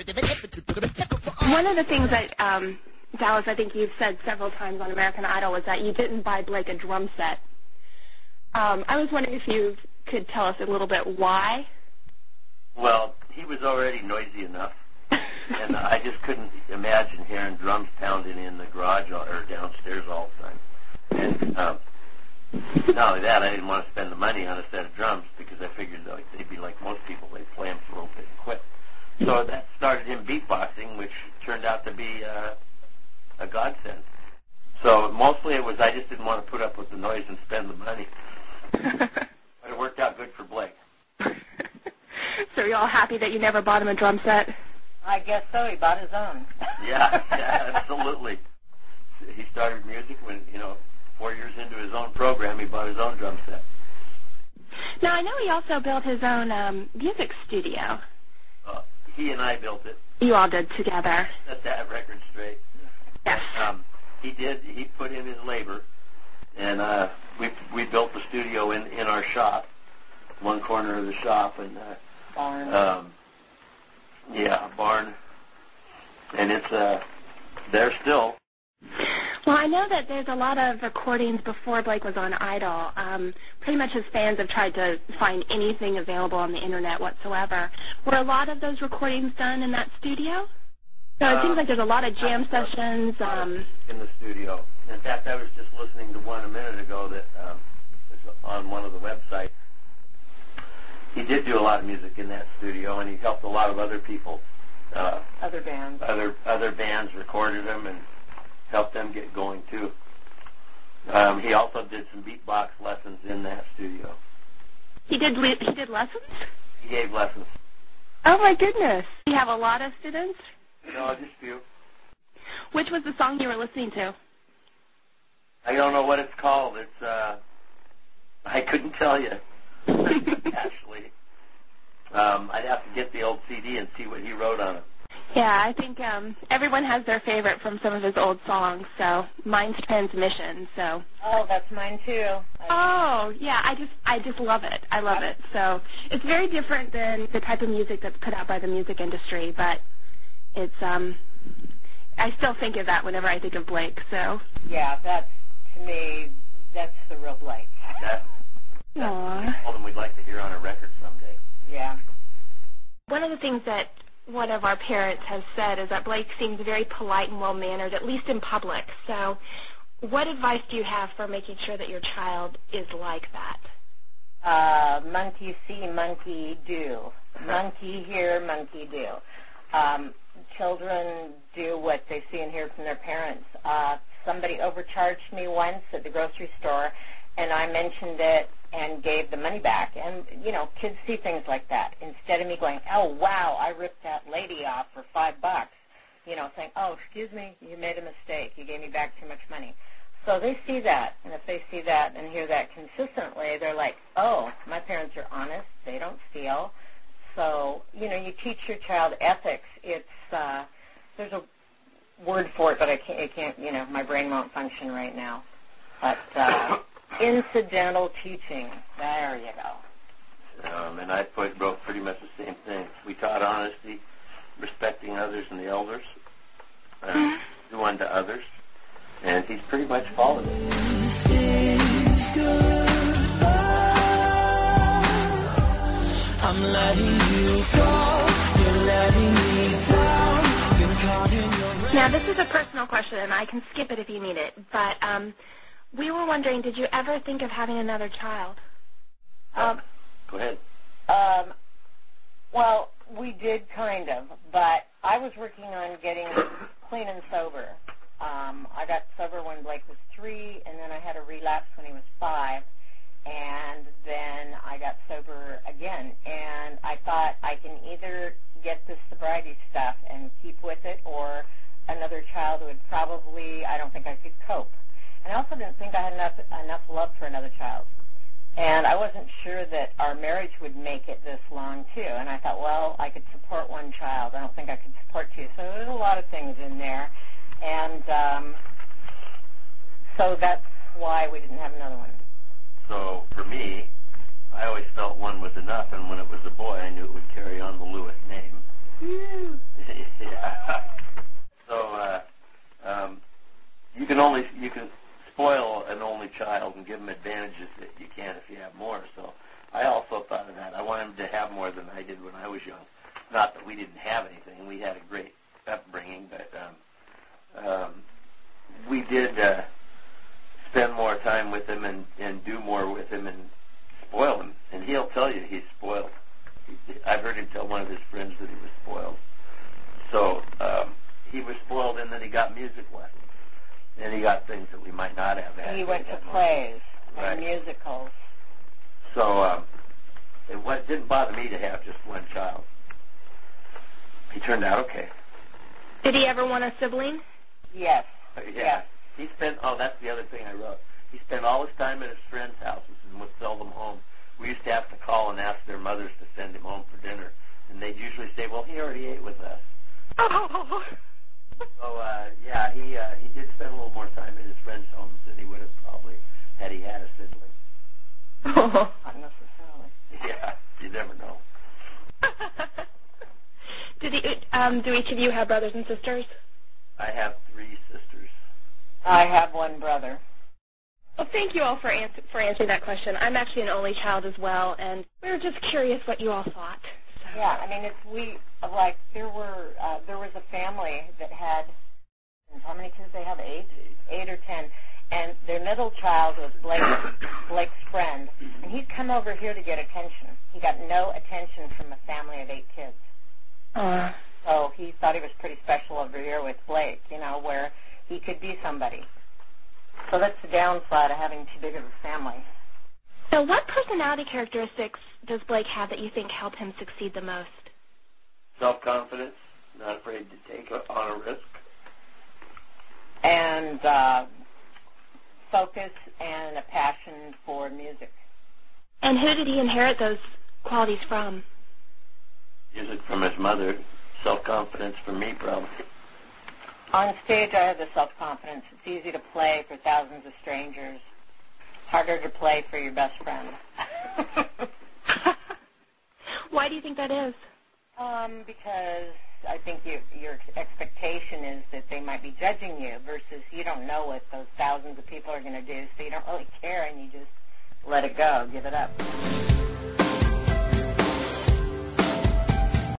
One of the things that, Dallas, I think you've said several times on American Idol was that you didn't buy Blake a drum set. I was wondering if you could tell us a little bit why. Well, he was already noisy enough, and I just couldn't imagine hearing drums pounding in the garage or downstairs all the time. And not only that, I didn't want to spend the money on a set of drums because I figured they'd be like most people. They'd play them for a little bit and quit. So that started him beatboxing, which turned out to be a godsend. So mostly it was I just didn't want to put up with the noise and spend the money. But it worked out good for Blake. So you're all happy that you never bought him a drum set? I guess so. He bought his own. Yeah, absolutely. He started music when, 4 years into his own program, he bought his own drum set. Now, I know he also built his own music studio. He and I built it. You all did together. Set that record straight. Yes. He put in his labor, and we built the studio in our shop, one corner of the shop, and barn. A barn, and it's there still. Well, I know that there's a lot of recordings before Blake was on Idol. Pretty much his fans have tried to find anything available on the internet whatsoever. Were a lot of those recordings done in that studio? So it seems like there's a lot of jam sessions. In the studio. In fact, I was just listening to one a minute ago that was on one of the websites. He did do a lot of music in that studio, and he helped a lot of other people. Other bands. Other bands recorded them and helped them get going too. He also did some beatbox lessons in that studio. He did lessons? He gave lessons. Oh my goodness! Do you have a lot of students? No, just a few. Which was the song you were listening to? I don't know what it's called. It's I couldn't tell you. Actually, I'd have to get the old CD and see what he wrote on it. Yeah, I think everyone has their favorite from some of his old songs. So mine's Transmission. So. Oh, that's mine too. Oh, yeah. I just love it. I love it. So it's very different than the type of music that's put out by the music industry, but it's I still think of that whenever I think of Blake. So. Yeah, to me, that's the real Blake. Aww. We told him we'd like to hear on a record someday. Yeah. One of the things that one of our parents has said is that Blake seems very polite and well-mannered, at least in public. So what advice do you have for making sure that your child is like that? Monkey see, monkey do. Monkey hear, monkey do. Children do what they see and hear from their parents. Somebody overcharged me once at the grocery store, and I mentioned it and gave the money back. And, kids see things like that. Instead of me going, oh, wow, I ripped that lady off for $5, saying, oh, excuse me, you made a mistake. You gave me back too much money. So they see that, and if they see that and hear that consistently, they're like, oh, my parents are honest. They don't steal. So, you teach your child ethics. It's, there's a word for it, but it can't, my brain won't function right now. But, incidental teaching. There you go. And I wrote pretty much the same thing. We taught honesty, respecting others and the elders, do unto others, and he's pretty much followed it. I'm letting you go, you're letting me down. Now, this is a personal question, and I can skip it if you need it, but we were wondering, did you ever think of having another child? Go ahead. Well, we did kind of, but I was working on getting clean and sober. I got sober when Blake was 3, and then I had a relapse when he was 5, and then I got sober again. And I thought I can either get this sobriety stuff and keep with it, or another child would probably, I don't think I could cope. And I also didn't think I had enough love for another child. And I wasn't sure that our marriage would make it this long, too. And I thought, well, I could support one child. I don't think I could support 2. So there's a lot of things in there. And so that's why we didn't have another one. So for me, I always felt one was enough. And when it was a boy, I knew it would carry on the Lewis name. not that we didn't have anything. We had a great upbringing, but we did spend more time with him and do more with him and spoil him. And he'll tell you he's spoiled. I've heard him tell one of his friends that he was spoiled. So he was spoiled in that he got music lessons. And he got things that we might not have had. He went to plays Right. and musicals. So it didn't bother me to have just one child. He turned out okay. Did he ever want a sibling? Yes. Yeah. Yes. He spent, that's the other thing I wrote. He spent all his time at his friends' houses and would seldom home. We used to have to call and ask their mothers to send him home for dinner. And they'd usually say, well, he already ate with us. Oh. So, he did spend a little more time at his friends' homes than he would have probably had he had a sibling. Not necessarily. Yeah, you never know. Do each of you have brothers and sisters? I have 3 sisters. I have one brother. Well, thank you all for answering that question. I'm actually an only child as well, and we were just curious what you all thought. So. Yeah, I mean, there was a family that had, how many kids they have? 8 or 10, and their middle child was Blake's friend, and he'd come over here to get attention. He got no attention from a family of 8 kids. So he thought he was pretty special over here with Blake, where he could be somebody. So that's the downside of having too big of a family. So what personality characteristics does Blake have that you think help him succeed the most? Self-confidence, not afraid to take on a risk. And focus and a passion for music. And who did he inherit those qualities from? Music from his mother, self-confidence from me probably. On stage, I have the self-confidence. It's easy to play for thousands of strangers. Harder to play for your best friend. Why do you think that is? Because I think your expectation is that they might be judging you versus you don't know what those thousands of people are going to do, so you don't really care and you just let it go, give it up.